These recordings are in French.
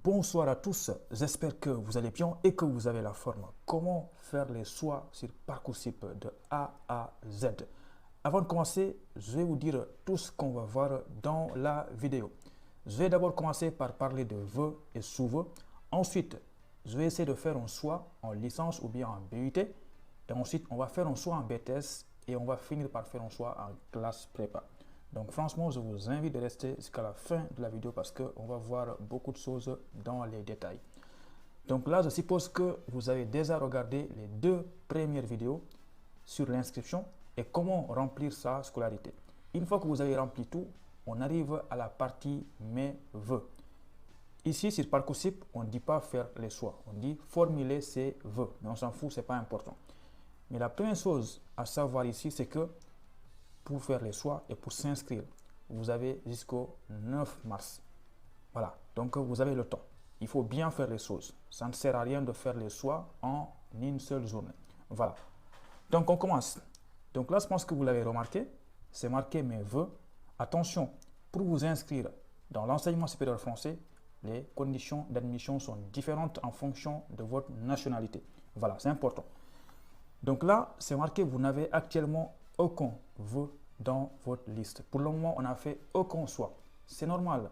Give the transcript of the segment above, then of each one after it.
Bonsoir à tous, j'espère que vous allez bien et que vous avez la forme. Comment faire les choix sur Parcoursup de A à Z? Avant de commencer, je vais vous dire tout ce qu'on va voir dans la vidéo. Je vais d'abord commencer par parler de vœux et sous-vœux. Ensuite, je vais essayer de faire un choix en licence ou bien en BUT. Et ensuite, on va faire un choix en BTS et on va finir par faire un choix en classe prépa. Donc franchement, je vous invite de rester jusqu'à la fin de la vidéo parce qu'on va voir beaucoup de choses dans les détails. Donc là, je suppose que vous avez déjà regardé les deux premières vidéos sur l'inscription et comment remplir sa scolarité. Une fois que vous avez rempli tout, on arrive à la partie mes vœux. Ici, sur Parcoursup, on ne dit pas faire les choix, on dit formuler ses vœux, mais on s'en fout, ce n'est pas important. Mais la première chose à savoir ici, c'est que pour faire les choix et pour s'inscrire, vous avez jusqu'au 9 mars. Voilà, donc vous avez le temps. Il faut bien faire les choses. Ça ne sert à rien de faire les choix en une seule journée. Voilà. Donc on commence. Donc là, je pense que vous l'avez remarqué, c'est marqué mes vœux. Attention, pour vous inscrire dans l'enseignement supérieur français, les conditions d'admission sont différentes en fonction de votre nationalité. Voilà, c'est important. Donc là, c'est marqué, vous n'avez actuellement aucun vœu dans votre liste. Pour le moment, on n'a fait aucun choix. C'est normal.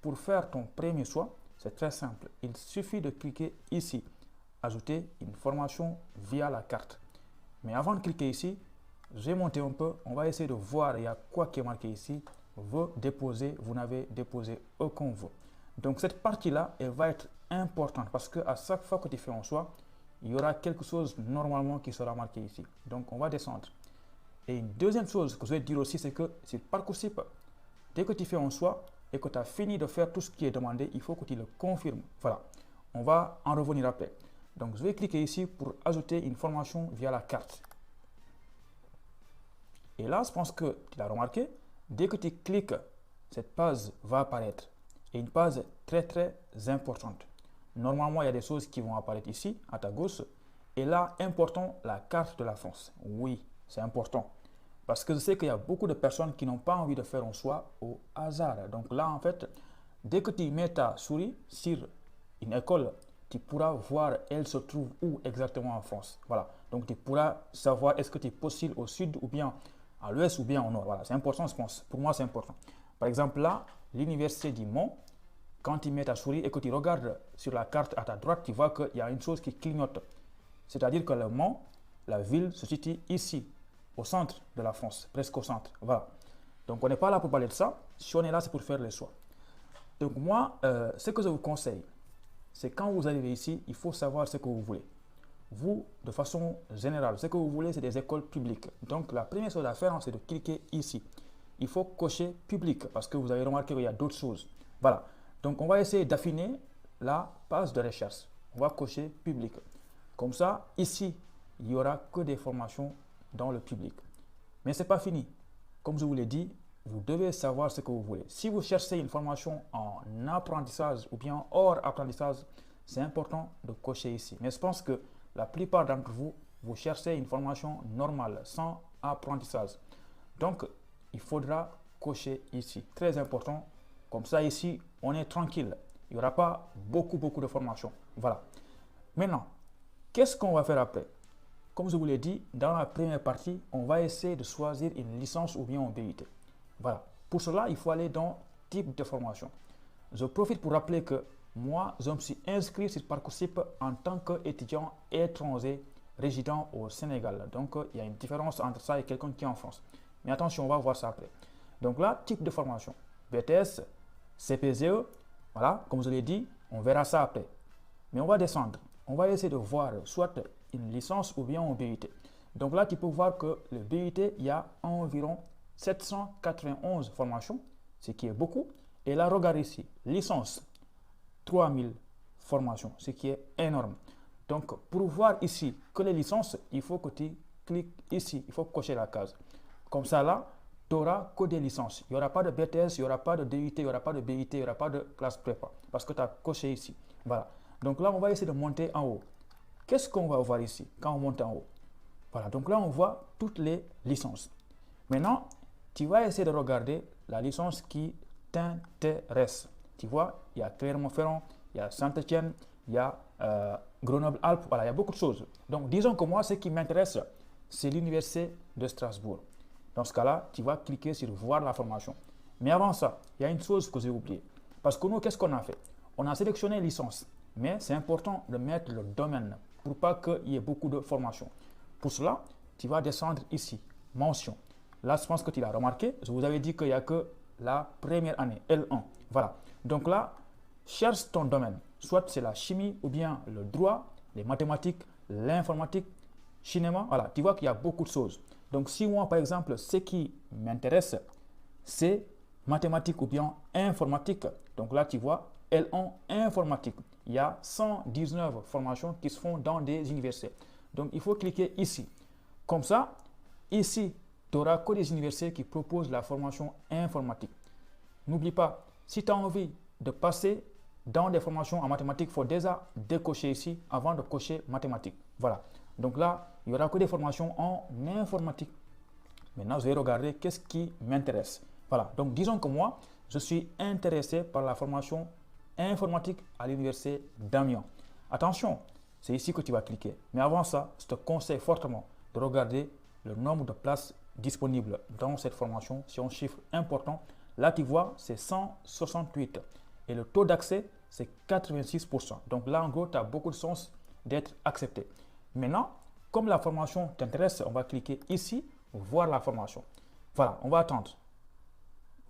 Pour faire ton premier choix, c'est très simple. Il suffit de cliquer ici, ajouter une formation via la carte. Mais avant de cliquer ici, je vais monter un peu. On va essayer de voir il y a quoi qui est marqué ici. Vœu déposé, vous n'avez déposé aucun vœu. Donc cette partie-là, elle va être importante parce qu'à chaque fois que tu fais un choix, il y aura quelque chose normalement qui sera marqué ici. Donc on va descendre. Et une deuxième chose que je vais dire aussi, c'est que sur Parcoursup, dès que tu fais un choix et que tu as fini de faire tout ce qui est demandé, il faut que tu le confirmes. Voilà, on va en revenir après. Donc, je vais cliquer ici pour ajouter une formation via la carte. Et là, je pense que tu l'as remarqué, dès que tu cliques, cette page va apparaître. Et une page très importante. Normalement, il y a des choses qui vont apparaître ici, à ta gauche. Et là, important, la carte de la France. Oui, c'est important. Parce que je sais qu'il y a beaucoup de personnes qui n'ont pas envie de faire un choix au hasard. Donc là, en fait, dès que tu mets ta souris sur une école, tu pourras voir elle se trouve où exactement en France. Voilà. Donc tu pourras savoir est-ce que tu postules au sud ou bien à l'ouest ou bien au nord. Voilà, c'est important, je pense. Pour moi, c'est important. Par exemple, là, l'université du Mans, quand tu mets ta souris et que tu regardes sur la carte à ta droite, tu vois qu'il y a une chose qui clignote. C'est-à-dire que le Mans, la ville, se situe ici, au centre de la France, presque au centre. Voilà. Donc, on n'est pas là pour parler de ça. Si on est là, c'est pour faire les choix. Donc, moi, ce que je vous conseille, c'est quand vous arrivez ici, il faut savoir ce que vous voulez. Vous, de façon générale, ce que vous voulez, c'est des écoles publiques. Donc, la première chose à faire, c'est de cliquer ici. Il faut cocher public parce que vous avez remarqué qu'il y a d'autres choses. Voilà. Donc, on va essayer d'affiner la page de recherche. On va cocher public. Comme ça, ici, il n'y aura que des formations dans le public. Mais ce n'est pas fini. Comme je vous l'ai dit, vous devez savoir ce que vous voulez. Si vous cherchez une formation en apprentissage ou bien hors apprentissage, c'est important de cocher ici. Mais je pense que la plupart d'entre vous, vous cherchez une formation normale, sans apprentissage. Donc, il faudra cocher ici. Très important. Comme ça, ici, on est tranquille. Il n'y aura pas beaucoup de formations. Voilà. Maintenant, qu'est-ce qu'on va faire après? Comme je vous l'ai dit, dans la première partie, on va essayer de choisir une licence ou bien un BUT. Voilà. Pour cela, il faut aller dans type de formation. Je profite pour rappeler que moi, je me suis inscrit sur Parcoursup en tant qu'étudiant étranger résident au Sénégal. Donc, il y a une différence entre ça et quelqu'un qui est en France. Mais attention, on va voir ça après. Donc là, type de formation. BTS, CPGE, voilà, comme je l'ai dit, on verra ça après. Mais on va descendre. On va essayer de voir soit une licence ou bien un BUT. Donc là, tu peux voir que le BUT, il y a environ 791 formations, ce qui est beaucoup. Et là, regarde ici, licence, 3000 formations, ce qui est énorme. Donc, pour voir ici que les licences, il faut que tu cliques ici, il faut cocher la case. Comme ça, là, tu n'auras que des licences. Il n'y aura pas de BTS, il n'y aura pas de DUT, il n'y aura pas de BUT, il n'y aura pas de classe prépa, parce que tu as coché ici. Voilà. Donc là, on va essayer de monter en haut. Qu'est-ce qu'on va voir ici quand on monte en haut? Voilà, donc là, on voit toutes les licences. Maintenant, tu vas essayer de regarder la licence qui t'intéresse. Tu vois, il y a Clermont-Ferrand, il y a Saint-Étienne, il y a Grenoble-Alpes, voilà, il y a beaucoup de choses. Donc, disons que moi, ce qui m'intéresse, c'est l'Université de Strasbourg. Dans ce cas-là, tu vas cliquer sur voir la formation. Mais avant ça, il y a une chose que j'ai oubliée. Parce que nous, qu'est-ce qu'on a fait? On a sélectionné licence, mais c'est important de mettre le domaine pour pas qu'il y ait beaucoup de formations. Pour cela, tu vas descendre ici, mention. Là, je pense que tu l'as remarqué, je vous avais dit qu'il n'y a que la première année, L1. Voilà. Donc là, cherche ton domaine. Soit c'est la chimie ou bien le droit, les mathématiques, l'informatique, cinéma. Voilà, tu vois qu'il y a beaucoup de choses. Donc si moi, par exemple, ce qui m'intéresse, c'est mathématiques ou bien informatique. Donc là, tu vois, L1 informatique. Il y a 119 formations qui se font dans des universités. Donc, il faut cliquer ici. Comme ça, ici, tu n'auras que des universités qui proposent la formation informatique. N'oublie pas, si tu as envie de passer dans des formations en mathématiques, il faut déjà décocher ici avant de cocher mathématiques. Voilà. Donc là, il n'y aura que des formations en informatique. Maintenant, je vais regarder qu'est-ce qui m'intéresse. Voilà. Donc, disons que moi, je suis intéressé par la formation informatique à l'université d'Amiens. Attention, c'est ici que tu vas cliquer. Mais avant ça, je te conseille fortement de regarder le nombre de places disponibles dans cette formation. C'est un chiffre important. Là, tu vois, c'est 168. Et le taux d'accès, c'est 86%. Donc là, en gros, tu as beaucoup de chances d'être accepté. Maintenant, comme la formation t'intéresse, on va cliquer ici, voir la formation. Voilà, on va attendre.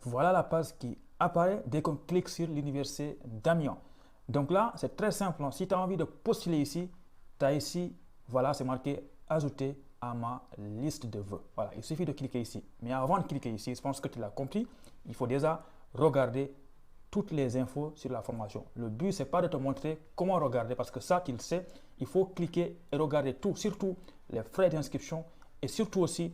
Voilà la page qui apparaît dès qu'on clique sur l'université d'Amiens. Donc là, c'est très simple. Si tu as envie de postuler ici, tu as ici, voilà, c'est marqué « Ajouter à ma liste de vœux ». Voilà, il suffit de cliquer ici. Mais avant de cliquer ici, je pense que tu l'as compris, il faut déjà regarder toutes les infos sur la formation. Le but, ce n'est pas de te montrer comment regarder, parce que ça, tu le sais, il faut cliquer et regarder tout, surtout les frais d'inscription et surtout aussi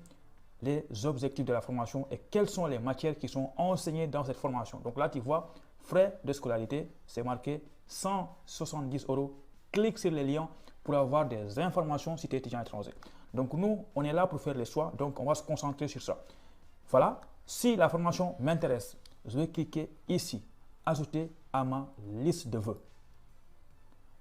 les objectifs de la formation et quelles sont les matières qui sont enseignées dans cette formation. Donc là, tu vois, frais de scolarité, c'est marqué 170 €. Clique sur les liens pour avoir des informations si tu es étudiant étranger. Donc nous, on est là pour faire les choix, donc on va se concentrer sur ça. Voilà, si la formation m'intéresse, je vais cliquer ici, ajouter à ma liste de vœux.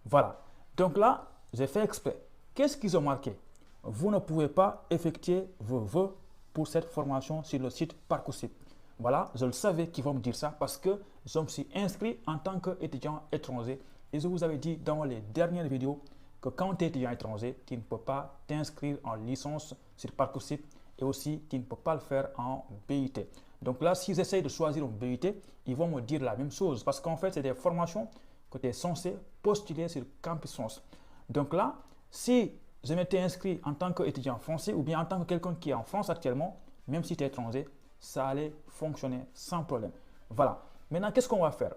Voilà, donc là, j'ai fait exprès. Qu'est-ce qu'ils ont marqué? Vous ne pouvez pas effectuer vos vœux pour cette formation sur le site Parcoursup. Voilà, je le savais qu'ils vont me dire ça parce que je me suis inscrit en tant qu'étudiant étranger et je vous avais dit dans les dernières vidéos que quand tu es étudiant étranger, tu ne peux pas t'inscrire en licence sur Parcoursup et aussi tu ne peux pas le faire en BUT. Donc là, s'ils essayent de choisir un BUT, ils vont me dire la même chose parce qu'en fait, c'est des formations que tu es censé postuler sur Campus France. Donc là, si je m'étais inscrit en tant qu'étudiant français ou bien en tant que quelqu'un qui est en France actuellement, même si tu es étranger, ça allait fonctionner sans problème. Voilà. Maintenant, qu'est-ce qu'on va faire?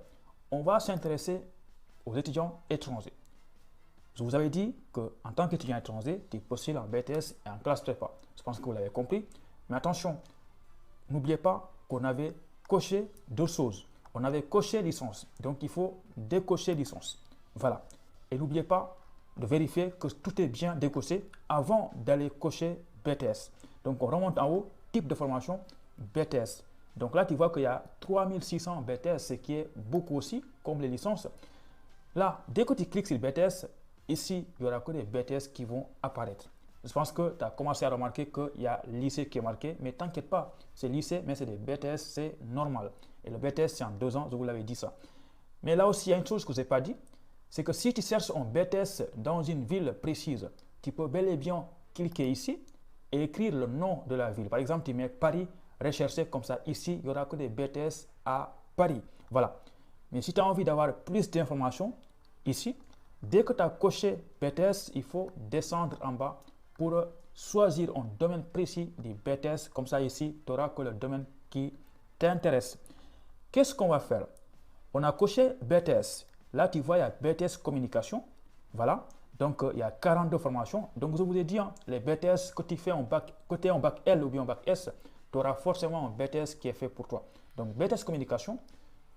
On va s'intéresser aux étudiants étrangers. Je vous avais dit qu'en tant qu'étudiant étranger, tu postules en BTS et en classe prépa. Je pense que vous l'avez compris. Mais attention, n'oubliez pas qu'on avait coché deux choses. On avait coché licence. Donc, il faut décocher licence. Voilà. Et n'oubliez pas de vérifier que tout est bien décoché avant d'aller cocher BTS. Donc, on remonte en haut, type de formation, BTS. Donc là, tu vois qu'il y a 3600 BTS, ce qui est beaucoup aussi, comme les licences. Là, dès que tu cliques sur BTS, ici, il n'y aura que des BTS qui vont apparaître. Je pense que tu as commencé à remarquer qu'il y a lycée qui est marqué, mais t'inquiète pas, c'est lycée, mais c'est des BTS, c'est normal. Et le BTS, c'est en 2 ans, je vous l'avais dit ça. Mais là aussi, il y a une chose que je n'ai pas dit, c'est que si tu cherches un BTS dans une ville précise, tu peux bel et bien cliquer ici et écrire le nom de la ville. Par exemple, tu mets Paris, rechercher comme ça. Ici, il n'y aura que des BTS à Paris. Voilà. Mais si tu as envie d'avoir plus d'informations, ici, dès que tu as coché BTS, il faut descendre en bas pour choisir un domaine précis du BTS. Comme ça, ici, tu n'auras que le domaine qui t'intéresse. Qu'est-ce qu'on va faire? On a coché BTS. Là, tu vois, il y a BTS communication. Voilà. Donc, il y a 42 formations. Donc, je vous ai dit, hein, les BTS que tu fais en bac, côté en bac L ou bien en bac S, tu auras forcément un BTS qui est fait pour toi. Donc, BTS communication,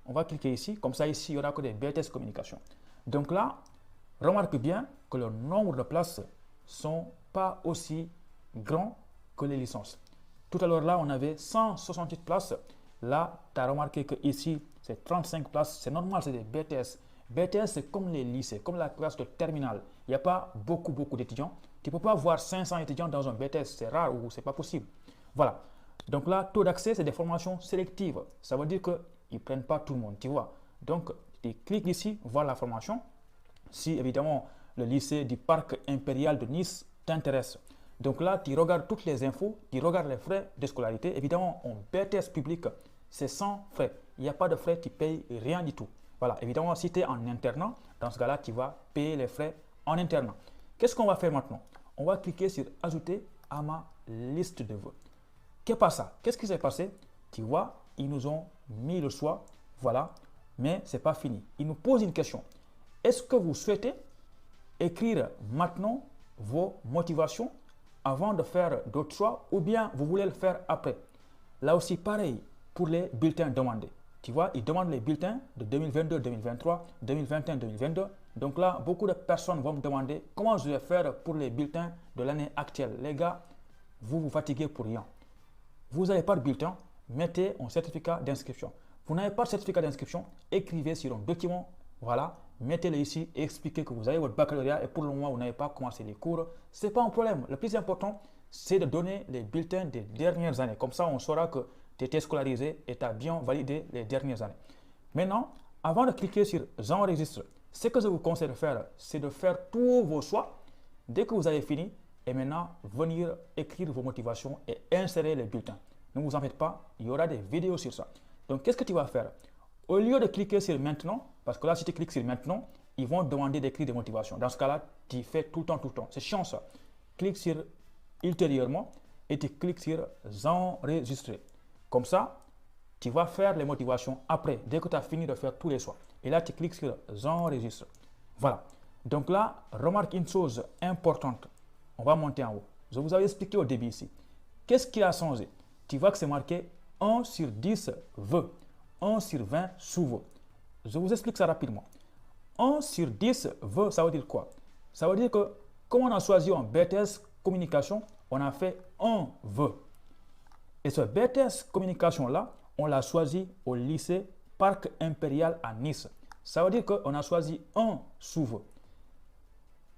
on va cliquer ici. Comme ça, ici, il n'y aura que des BTS communication. Donc là, remarque bien que le nombre de places ne sont pas aussi grands que les licences. Tout à l'heure, là, on avait 168 places. Là, tu as remarqué qu'ici, c'est 35 places. C'est normal, c'est des BTS. BTS, c'est comme les lycées, comme la classe de terminale. Il n'y a pas beaucoup d'étudiants. Tu ne peux pas voir 500 étudiants dans un BTS, c'est rare ou c'est pas possible. Voilà. Donc là, taux d'accès, c'est des formations sélectives. Ça veut dire qu'ils ne prennent pas tout le monde, tu vois. Donc, tu cliques ici, voir la formation. Si évidemment le lycée du Parc Impérial de Nice t'intéresse. Donc là, tu regardes toutes les infos, tu regardes les frais de scolarité. Évidemment, en BTS public, c'est sans frais. Il n'y a pas de frais, tu payes rien du tout. Voilà, évidemment, si tu es en internat, dans ce cas-là, tu vas payer les frais en internat. Qu'est-ce qu'on va faire maintenant? On va cliquer sur Ajouter à ma liste de vœux. Qu'est-ce qui s'est passé? Tu vois, ils nous ont mis le choix, voilà, mais ce n'est pas fini. Ils nous posent une question. Est-ce que vous souhaitez écrire maintenant vos motivations avant de faire d'autres choix ou bien vous voulez le faire après? Là aussi, pareil pour les bulletins demandés. Tu vois, ils demandent les bulletins de 2022, 2023, 2021, 2022. Donc là, beaucoup de personnes vont me demander comment je vais faire pour les bulletins de l'année actuelle. Les gars, vous vous fatiguez pour rien. Vous n'avez pas de bulletin, mettez un certificat d'inscription. Vous n'avez pas de certificat d'inscription, écrivez sur un document, voilà, mettez-le ici et expliquez que vous avez votre baccalauréat et pour le moment, vous n'avez pas commencé les cours. Ce n'est pas un problème. Le plus important, c'est de donner les bulletins des dernières années. Comme ça, on saura que tu étais scolarisé et tu as bien validé les dernières années. Maintenant, avant de cliquer sur « J'enregistre », ce que je vous conseille de faire, c'est de faire tous vos choix dès que vous avez fini et maintenant venir écrire vos motivations et insérer les bulletins. Ne vous en faites pas, il y aura des vidéos sur ça. Donc, qu'est-ce que tu vas faire? Au lieu de cliquer sur « Maintenant », parce que là, si tu cliques sur « Maintenant », ils vont te demander d'écrire des motivations. Dans ce cas-là, tu fais tout le temps. C'est chiant ça. Clique sur « Ultérieurement » et tu cliques sur « Enregistrer ». Comme ça, tu vas faire les motivations après, dès que tu as fini de faire tous les choix. Et là, tu cliques sur « J'enregistre ». Voilà. Donc là, remarque une chose importante. On va monter en haut. Je vous avais expliqué au début ici. Qu'est-ce qui a changé? Tu vois que c'est marqué 1 sur 10 vœux, 1 sur 20 sous-vœux. Je vous explique ça rapidement. 1 sur 10 vœux, ça veut dire quoi? Ça veut dire que, comme on a choisi un BTS communication, on a fait un vœu. Et ce BTS communication-là, on l'a choisi au lycée Parc Impérial à Nice. Ça veut dire qu'on a choisi un sous-vœu.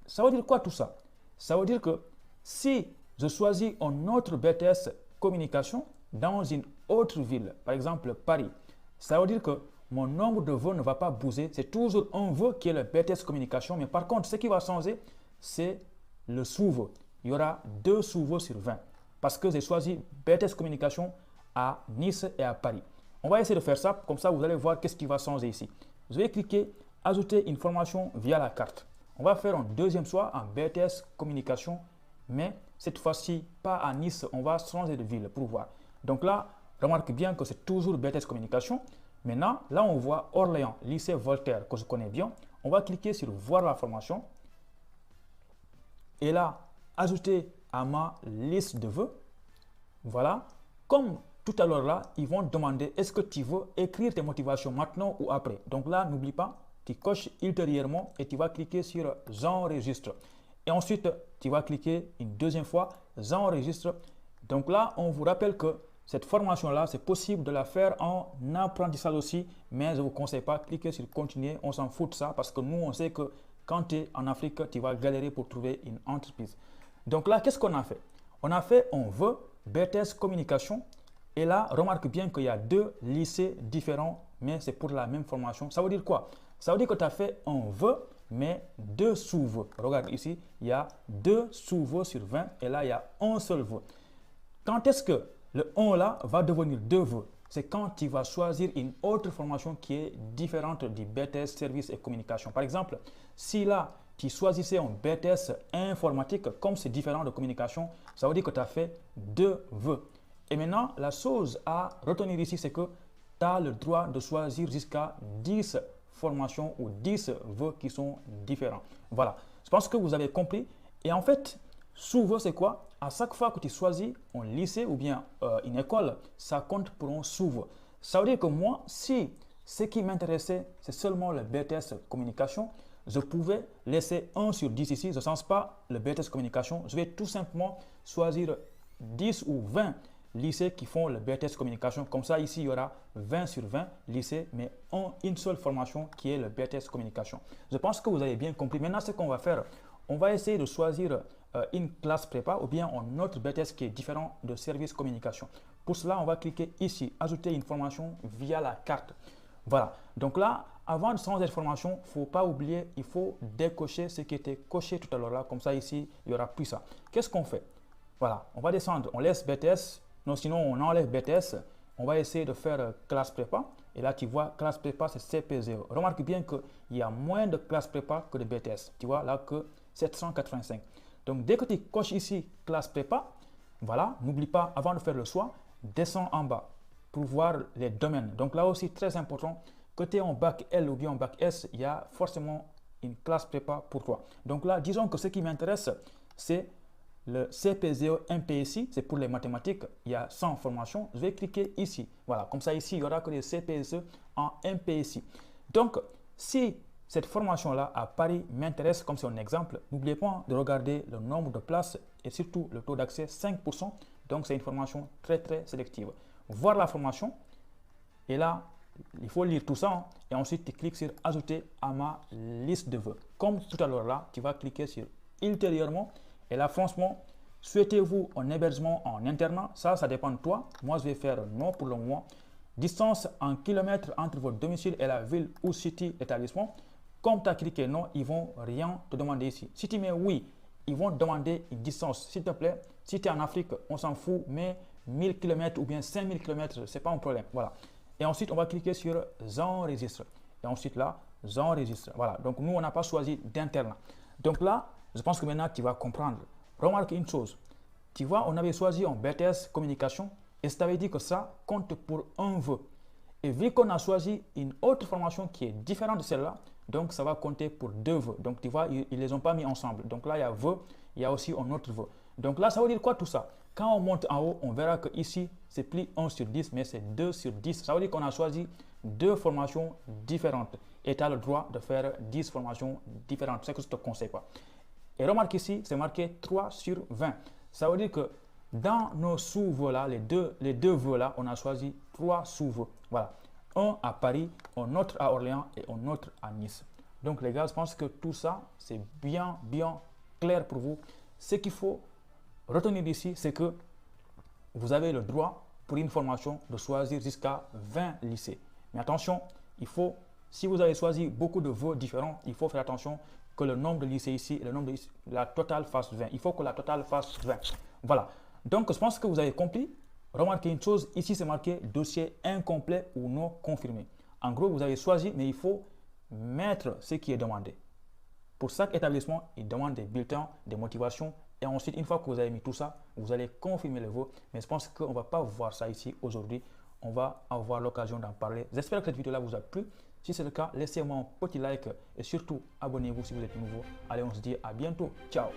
Ça veut dire quoi tout ça? Ça veut dire que si je choisis un autre BTS communication dans une autre ville, par exemple Paris, ça veut dire que mon nombre de vœux ne va pas bouger. C'est toujours un vœu qui est le BTS communication. Mais par contre, ce qui va changer, c'est le sous-vœu. Il y aura 2 sous-vœux sur 20 parce que j'ai choisi BTS communication à Nice et à Paris. On va essayer de faire ça. Comme ça, vous allez voir qu'est-ce qui va changer ici. Je vais cliquer « Ajouter une formation via la carte ». On va faire un deuxième choix en BTS communication, mais cette fois-ci, pas à Nice. On va changer de ville pour voir. Donc là, remarque bien que c'est toujours BTS communication. Maintenant, là, on voit Orléans, lycée Voltaire, que je connais bien. On va cliquer sur « Voir la formation ». Et là, ajouter à ma liste de vœux. Voilà. Comme tout à l'heure là, ils vont te demander est-ce que tu veux écrire tes motivations maintenant ou après. Donc là, n'oublie pas, tu coches ultérieurement et tu vas cliquer sur « J'enregistre ». Et ensuite, tu vas cliquer une deuxième fois « J'enregistre ». Donc là, on vous rappelle que cette formation-là, c'est possible de la faire en apprentissage aussi, mais je ne vous conseille pas de cliquer sur « Continuer ». On s'en fout de ça parce que nous, on sait que quand tu es en Afrique, tu vas galérer pour trouver une entreprise. Donc là, qu'est-ce qu'on a fait? On a fait un vœu BTS communication. Et là, remarque bien qu'il y a 2 lycées différents, mais c'est pour la même formation. Ça veut dire quoi? Ça veut dire que tu as fait un vœu, mais 2 sous-vœux. Regarde ici, il y a 2 sous-vœux sur 20 et là, il y a un seul vœu. Quand est-ce que le 1 là va devenir 2 vœux? C'est quand tu vas choisir une autre formation qui est différente du BTS service et communication. Par exemple, si là, tu choisissais un BTS informatique, comme c'est différent de communication, ça veut dire que tu as fait 2 vœux. Et maintenant, la chose à retenir ici, c'est que tu as le droit de choisir jusqu'à 10 formations ou 10 vœux qui sont différents. Voilà, je pense que vous avez compris. Et en fait, sous-vœu, c'est quoi? À chaque fois que tu choisis un lycée ou bien une école, ça compte pour un sous-vœu. Ça veut dire que moi, si ce qui m'intéressait, c'est seulement le BTS communication, je pouvais laisser 1 sur 10 ici. Je ne change pas le BTS communication. Je vais tout simplement choisir 10 ou 20 lycées qui font le BTS communication. Comme ça, ici, il y aura 20 sur 20 lycées, mais une seule formation qui est le BTS communication. Je pense que vous avez bien compris. Maintenant, ce qu'on va faire, on va essayer de choisir une classe prépa ou bien un autre BTS qui est différent de service communication. Pour cela, on va cliquer ici, ajouter une formation via la carte. Voilà. Donc là, avant de changer de formation, il ne faut pas oublier, il faut décocher ce qui était coché tout à l'heure là. Comme ça, ici, il n'y aura plus ça. Qu'est-ce qu'on fait? Voilà, on va descendre, on laisse BTS, non sinon on enlève BTS, on va essayer de faire classe prépa. Et là, tu vois, classe prépa, c'est CP0. Remarque bien qu'il y a moins de classe prépa que de BTS. Tu vois, là, que 785. Donc, dès que tu coches ici classe prépa, voilà, n'oublie pas, avant de faire le choix, descends en bas pour voir les domaines. Donc, là aussi, très important, que tu es en bac L ou bien en bac S, il y a forcément une classe prépa pour toi. Donc là, disons que ce qui m'intéresse, c'est le CP0 MPSI, c'est pour les mathématiques, il y a 100 formations. Je vais cliquer ici. Voilà, comme ça ici, il y aura que les CPSE en MPSI. Donc, si cette formation-là à Paris m'intéresse, comme c'est un exemple, n'oubliez pas de regarder le nombre de places et surtout le taux d'accès 5%. Donc, c'est une formation très, très sélective. Voir la formation et là, il faut lire tout ça et ensuite tu cliques sur ajouter à ma liste de vœux. Comme tout à l'heure là, tu vas cliquer sur ultérieurement. Et là, franchement, souhaitez-vous un hébergement en internat? Ça dépend de toi. Moi, je vais faire non pour le moment. Distance en kilomètres entre votre domicile et la ville ou city établissement. Comme tu as cliqué non, ils ne vont rien te demander ici. Si tu mets oui, ils vont te demander une distance. S'il te plaît, si tu es en Afrique, on s'en fout, mais 1000 km ou bien 5000 km, ce n'est pas un problème. Voilà. Et ensuite, on va cliquer sur J'enregistre. Et ensuite là, J'enregistre. Voilà. Donc, nous, on n'a pas choisi d'internat. Donc là, je pense que maintenant, tu vas comprendre. Remarque une chose. Tu vois, on avait choisi un BTS communication et ça t'avait dit que ça compte pour un vœu. Et vu qu'on a choisi une autre formation qui est différente de celle-là, donc ça va compter pour 2 vœux. Donc tu vois, ils ne les ont pas mis ensemble. Donc là, il y a vœu, il y a aussi un autre vœu. Donc là, ça veut dire quoi tout ça? Quand on monte en haut, on verra que ici, c'est plus 1 sur 10, mais c'est 2 sur 10. Ça veut dire qu'on a choisi 2 formations différentes. Et tu as le droit de faire 10 formations différentes. C'est ce que je te conseille pas. Et remarque ici, c'est marqué 3 sur 20. Ça veut dire que dans nos sous-vœux là, les deux vœux là, on a choisi 3 sous-vœux. Voilà. Un à Paris, un autre à Orléans et un autre à Nice. Donc les gars, je pense que tout ça, c'est bien clair pour vous. Ce qu'il faut retenir ici, c'est que vous avez le droit pour une formation de choisir jusqu'à 20 lycées. Mais attention, si vous avez choisi beaucoup de vœux différents, il faut faire attention que le nombre de lycées ici, la totale fasse 20. Il faut que la totale fasse 20. Voilà. Donc, je pense que vous avez compris. Remarquez une chose, ici c'est marqué dossier incomplet ou non confirmé. En gros, vous avez choisi, mais il faut mettre ce qui est demandé. Pour chaque établissement, il demande des bulletins, des motivations. Et ensuite, une fois que vous avez mis tout ça, vous allez confirmer le vœu. Mais je pense qu'on ne va pas voir ça ici aujourd'hui. On va avoir l'occasion d'en parler. J'espère que cette vidéo-là vous a plu. Si c'est le cas, laissez-moi un petit like et surtout abonnez-vous si vous êtes nouveau. Allez, on se dit à bientôt. Ciao.